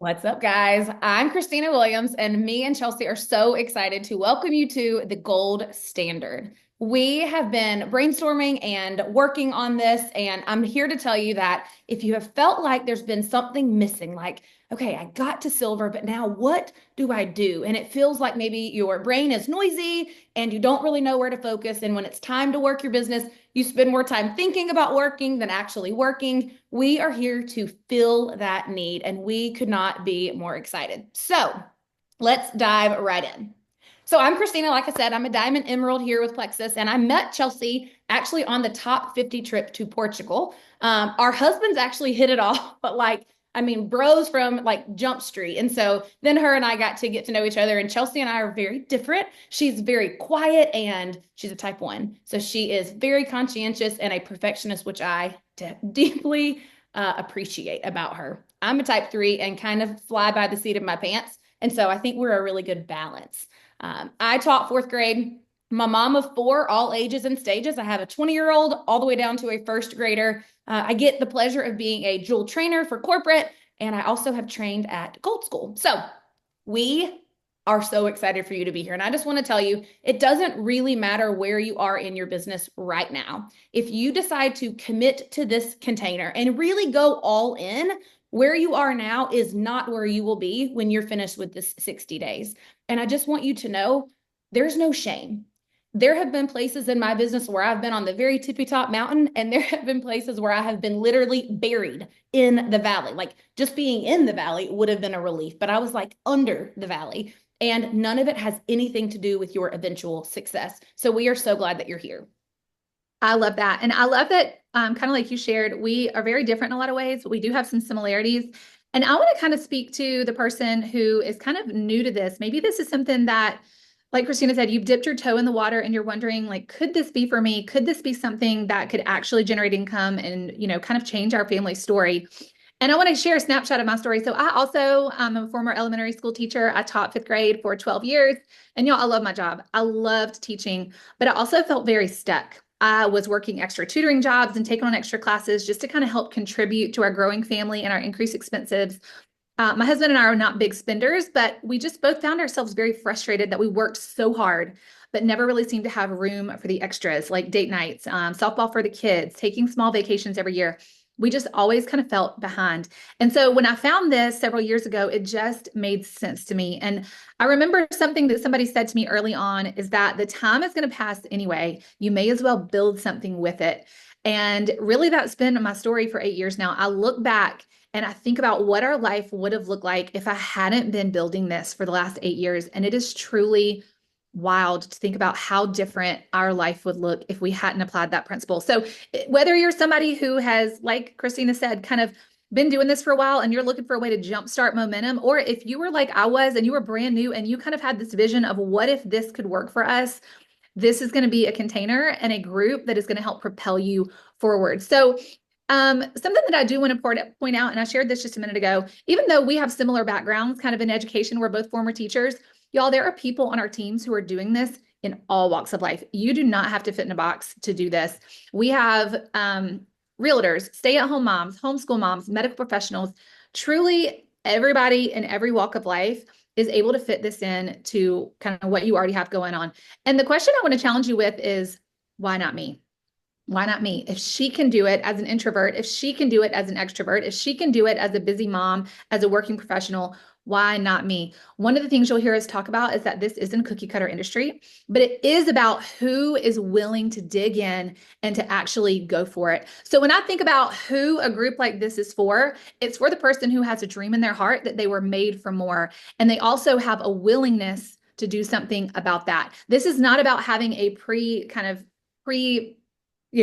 What's up, guys? I'm Christina Williams, and me and Chelsea are so excited to welcome you to the Gold Standard. We have been brainstorming and working on this, and I'm here to tell you that if you have felt like there's been something missing, like, okay, I got to silver, but now what do I do? And it feels like maybe your brain is noisy and you don't really know where to focus. And when it's time to work your business, you spend more time thinking about working than actually working. We are here to fill that need, and we could not be more excited. So let's dive right in. So I'm Christina. Like I said, I'm a diamond emerald here with Plexus, and I met Chelsea actually on the top 50 trip to Portugal. Our husbands actually hit it off, but bros from like Jump Street. And so then her and I got to get to know each other. And Chelsea and I are very different. She's very quiet and she's a type one. So she is very conscientious and a perfectionist, which I deeply appreciate about her. I'm a type three and kind of fly by the seat of my pants. And so I think we're a really good balance. I taught fourth grade. My mom of four, all ages and stages. I have a 20-year-old all the way down to a first grader. I get the pleasure of being a dual trainer for corporate, and I also have trained at Gold School. So we are so excited for you to be here. And I just want to tell you, it doesn't really matter where you are in your business right now. If you decide to commit to this container and really go all in, where you are now is not where you will be when you're finished with this 60 days. And I just want you to know there's no shame. There have been places in my business where I've been on the very tippy top mountain, and there have been places where I have been literally buried in the valley. Like just being in the valley would have been a relief, but I was like under the valley, and none of it has anything to do with your eventual success. So we are so glad that you're here. I love that. And I love that, kind of like you shared, we are very different in a lot of ways, but we do have some similarities. And I want to kind of speak to the person who is kind of new to this. Maybe this is something that, like Christina said, you've dipped your toe in the water and you're wondering, like, could this be for me? Could this be something that could actually generate income and, kind of change our family story? And I want to share a snapshot of my story. So I also am a former elementary school teacher. I taught fifth grade for 12 years. And y'all, I love my job. I loved teaching, but I also felt very stuck. I was working extra tutoring jobs and taking on extra classes just to kind of help contribute to our growing family and our increased expenses. My husband and I are not big spenders, but we just both found ourselves very frustrated that we worked so hard, but never really seemed to have room for the extras like date nights, softball for the kids, taking small vacations every year. We just always kind of felt behind. And so when I found this several years ago, it just made sense to me. And I remember something that somebody said to me early on is that the time is going to pass anyway. You may as well build something with it. And really, that's been my story for 8 years now. I look back and I think about what our life would have looked like if I hadn't been building this for the last 8 years. And it is truly wild to think about how different our life would look if we hadn't applied that principle. So whether you're somebody who has, like Christina said, kind of been doing this for a while and you're looking for a way to jumpstart momentum, or if you were like I was and you were brand new and you kind of had this vision of what if this could work for us, this is going to be a container and a group that is going to help propel you forward. So something that I do want to point out, and I shared this just a minute ago, even though we have similar backgrounds kind of in education, we're both former teachers, y'all, there are people on our teams who are doing this in all walks of life. You do not have to fit in a box to do this. We have realtors, stay-at-home moms, homeschool moms, medical professionals, truly everybody in every walk of life is able to fit this in to kind of what you already have going on. And the question I want to challenge you with is, why not me? Why not me? If she can do it as an introvert, if she can do it as an extrovert, if she can do it as a busy mom, as a working professional, why not me? One of the things you'll hear us talk about is that this isn't a cookie cutter industry, but it is about who is willing to dig in and to actually go for it. So when I think about who a group like this is for, it's for the person who has a dream in their heart that they were made for more. And they also have a willingness to do something about that. This is not about having a pre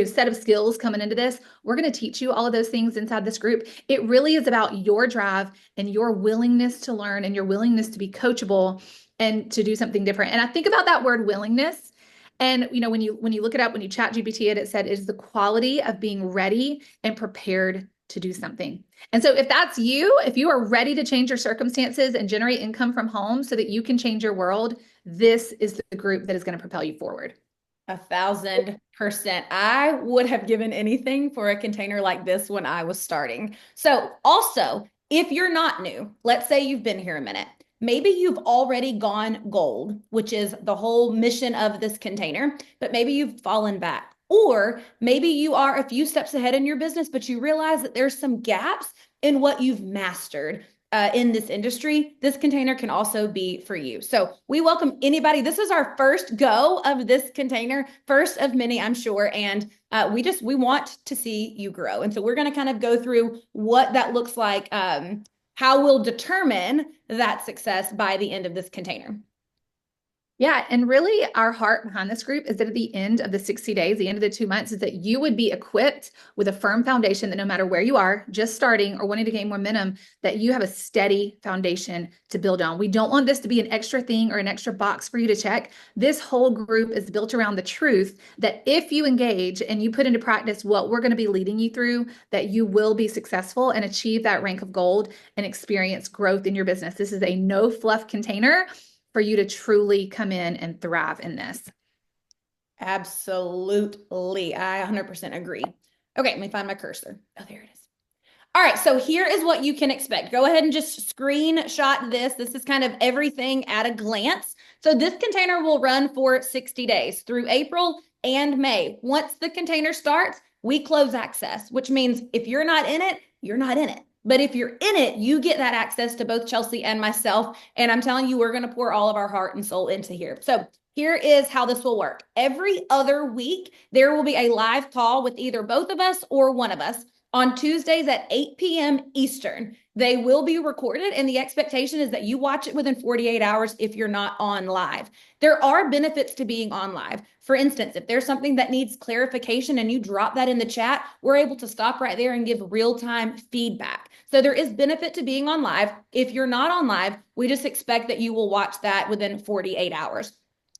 set of skills coming into this. We're going to teach you all of those things inside this group. It really is about your drive and your willingness to learn and your willingness to be coachable and to do something different. And I think about that word willingness. And when you look it up, when you chat GPT it said it is the quality of being ready and prepared to do something. And so if that's you, if you are ready to change your circumstances and generate income from home so that you can change your world, this is the group that is going to propel you forward. 1,000%. I would have given anything for a container like this when I was starting. So, also, If you're not new, let's say you've been here a minute, maybe you've already gone gold, which is the whole mission of this container, but maybe you've fallen back. Or maybe you are a few steps ahead in your business, but you realize that there's some gaps in what you've mastered in this industry. This container can also be for you. So we welcome anybody. This is our first go of this container, first of many, I'm sure. And we want to see you grow. And so we're going to kind of go through what that looks like, how we'll determine that success by the end of this container. Yeah. And really, our heart behind this group is that at the end of the 60 days, the end of the 2 months, is that you would be equipped with a firm foundation that no matter where you are, just starting or wanting to gain momentum, that you have a steady foundation to build on. We don't want this to be an extra thing or an extra box for you to check. This whole group is built around the truth that if you engage and you put into practice what we're going to be leading you through, that you will be successful and achieve that rank of gold and experience growth in your business. This is a no fluff container for you to truly come in and thrive in this. Absolutely. I 100% agree. Okay, let me find my cursor. Oh, there it is. All right, so here is what you can expect. Go ahead and just screenshot this. This is kind of everything at a glance. So this container will run for 60 days through April and May. Once the container starts, we close access, which means if you're not in it, you're not in it. But if you're in it, you get that access to both Chelsea and myself. And I'm telling you, we're going to pour all of our heart and soul into here. So here is how this will work. Every other week, there will be a live call with either both of us or one of us on Tuesdays at 8 p.m. Eastern. They will be recorded, and the expectation is that you watch it within 48 hours if you're not on live. There are benefits to being on live. For instance, if there's something that needs clarification and you drop that in the chat, we're able to stop right there and give real-time feedback. So there is benefit to being on live. If you're not on live, we just expect that you will watch that within 48 hours.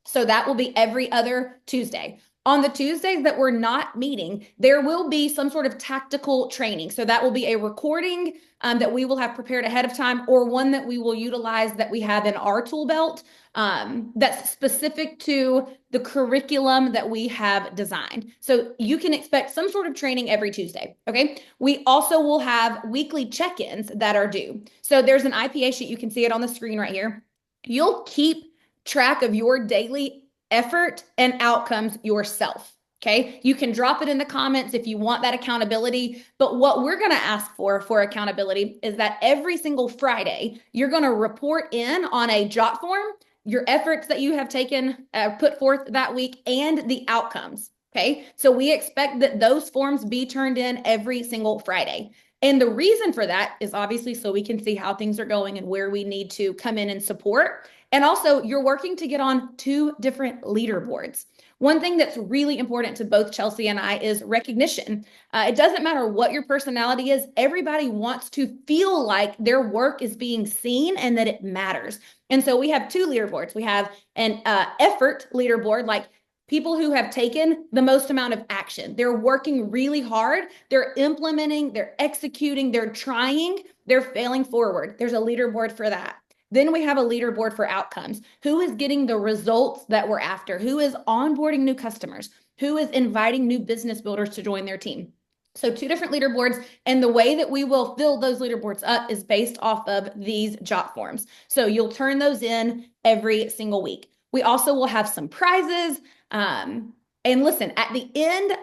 So that will be every other Tuesday. On the Tuesdays that we're not meeting, there will be some sort of tactical training. So that will be a recording that we will have prepared ahead of time, or one that we will utilize that we have in our tool belt that's specific to the curriculum that we have designed. So you can expect some sort of training every Tuesday, okay? We also will have weekly check-ins that are due. So there's an IPA sheet. You can see it on the screen right here. You'll keep track of your daily effort and outcomes yourself. Okay. You can drop it in the comments if you want that accountability. But what we're going to ask for accountability is that every single Friday, you're going to report in on a jot form, your efforts that you have taken, put forth that week, and the outcomes. Okay. So we expect that those forms be turned in every single Friday. And the reason for that is obviously so we can see how things are going and where we need to come in and support. And also, you're working to get on 2 different leaderboards. One thing that's really important to both Chelsea and I is recognition. It doesn't matter what your personality is. Everybody wants to feel like their work is being seen and that it matters. And so we have 2 leaderboards. We have an effort leaderboard, like people who have taken the most amount of action. They're working really hard. They're implementing, they're executing, they're trying, they're failing forward. There's a leaderboard for that. Then we have a leaderboard for outcomes. Who is getting the results that we're after? Who is onboarding new customers? Who is inviting new business builders to join their team? So 2 different leaderboards, and the way that we will fill those leaderboards up is based off of these jot forms. So you'll turn those in every single week. We also will have some prizes. And listen, at the end,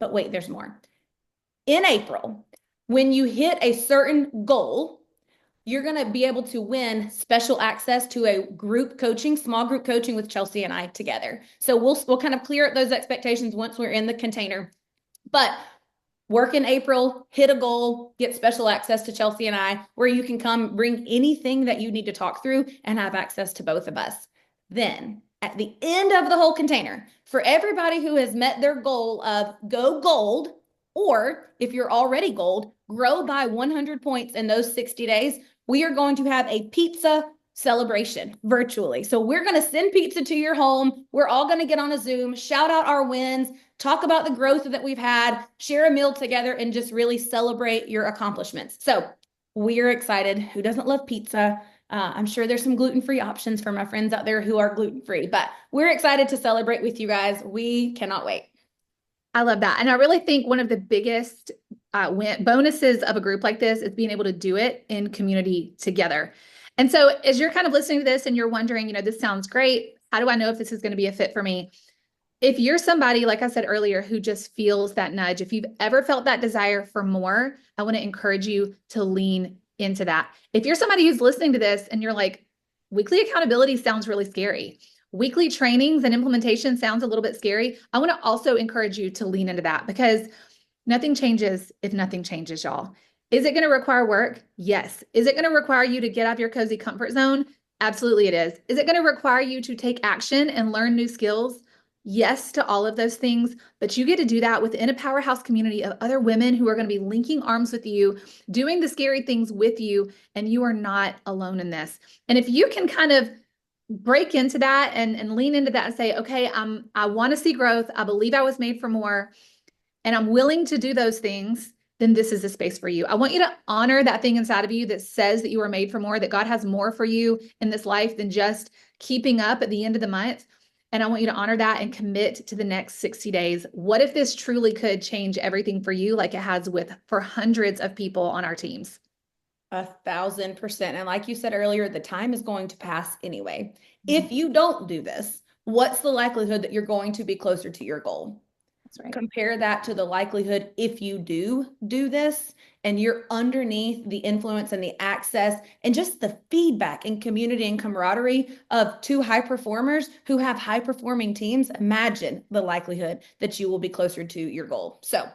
wait, there's more. In April, when you hit a certain goal, you're going to be able to win special access to a group coaching, small group coaching with Chelsea and I together. So we'll kind of clear up those expectations once we're in the container. But work in April, hit a goal, get special access to Chelsea and I, where you can come bring anything that you need to talk through and have access to both of us. Then at the end of the whole container, for everybody who has met their goal of go gold, or if you're already gold, grow by 100 points in those 60 days, we are going to have a pizza celebration virtually. So we're going to send pizza to your home. We're all going to get on a Zoom, shout out our wins, talk about the growth that we've had, share a meal together, and just really celebrate your accomplishments. So we're excited. Who doesn't love pizza? I'm sure there's some gluten-free options for my friends out there who are gluten-free, but we're excited to celebrate with you guys. We cannot wait. I love that. And I really think one of the biggest bonuses of a group like this is being able to do it in community together. And so, as you're kind of listening to this and you're wondering, this sounds great. How do I know if this is going to be a fit for me? If you're somebody, like I said earlier, who just feels that nudge, if you've ever felt that desire for more, I want to encourage you to lean into that. If you're somebody who's listening to this and you're like, weekly accountability sounds really scary. Weekly trainings and implementation sounds a little bit scary. I want to also encourage you to lean into that because nothing changes if nothing changes, y'all. Is it going to require work? Yes. Is it going to require you to get out of your cozy comfort zone? Absolutely, it is. Is it going to require you to take action and learn new skills? Yes to all of those things, but you get to do that within a powerhouse community of other women who are going to be linking arms with you, doing the scary things with you, and you are not alone in this. And if you can kind of break into that and lean into that and say, okay, I want to see growth. I believe I was made for more and I'm willing to do those things, then this is a space for you. I want you to honor that thing inside of you that says that you are made for more, that God has more for you in this life than just keeping up at the end of the month. And I want you to honor that and commit to the next 60 days. What if this truly could change everything for you like it has for hundreds of people on our teams? 1,000%. And like you said earlier, the time is going to pass anyway. Mhm. If you don't do this, what's the likelihood that you're going to be closer to your goal? That's right. Compare that to the likelihood if you do this and you're underneath the influence and the access and just the feedback and community and camaraderie of two high performers who have high performing teams, imagine the likelihood that you will be closer to your goal. So,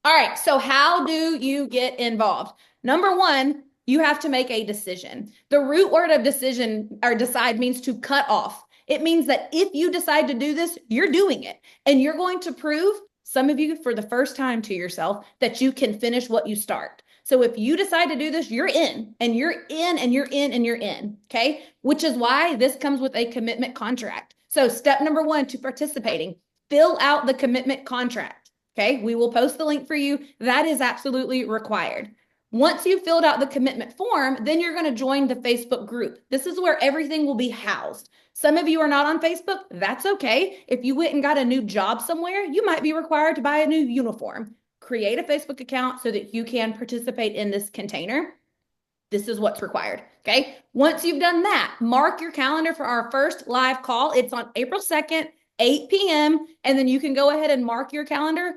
all right. So how do you get involved? Number one, you have to make a decision. The root word of decision or decide means to cut off. It means that if you decide to do this, you're doing it. And you're going to prove, some of you for the first time to yourself, that you can finish what you start. So if you decide to do this, you're in and you're in and you're in and you're in. Okay. Which is why this comes with a commitment contract. So step number one to participating, fill out the commitment contract. Okay. We will post the link for you. That is absolutely required. Once you've filled out the commitment form, then you're going to join the Facebook group. This is where everything will be housed. Some of you are not on Facebook. That's okay. If you went and got a new job somewhere, you might be required to buy a new uniform. Create a Facebook account so that you can participate in this container. This is what's required. Okay. Once you've done that, mark your calendar for our first live call. It's on April 2nd, 8 p.m. And then you can go ahead and mark your calendar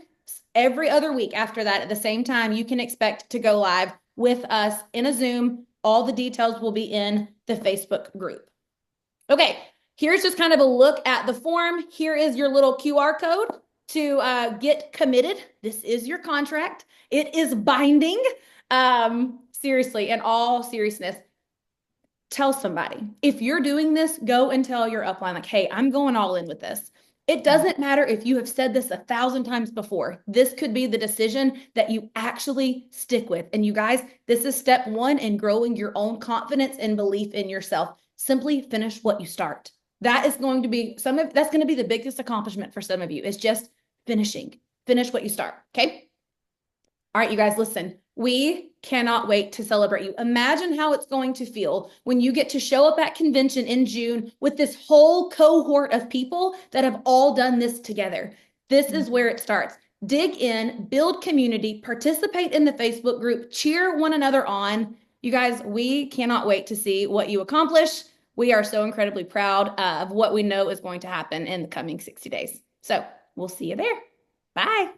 every other week after that. At the same time, you can expect to go live with us in a Zoom. All the details will be in the Facebook group. Okay, here's just kind of a look at the form. Here is your little QR code to get committed. This is your contract. It is binding. Seriously, in all seriousness, tell somebody. If you're doing this, go and tell your upline, like, hey, I'm going all in with this. It doesn't matter if you have said this 1,000 times before. This could be the decision that you actually stick with. And you guys, this is step one in growing your own confidence and belief in yourself. Simply finish what you start. That is going to be that's going to be the biggest accomplishment for some of you. Is just finishing. Finish what you start. Okay. All right, you guys, listen. We cannot wait to celebrate you. Imagine how it's going to feel when you get to show up at convention in June with this whole cohort of people that have all done this together. This is where it starts. Dig in, build community, participate in the Facebook group, cheer one another on. You guys, we cannot wait to see what you accomplish. We are so incredibly proud of what we know is going to happen in the coming 60 days. So we'll see you there. Bye.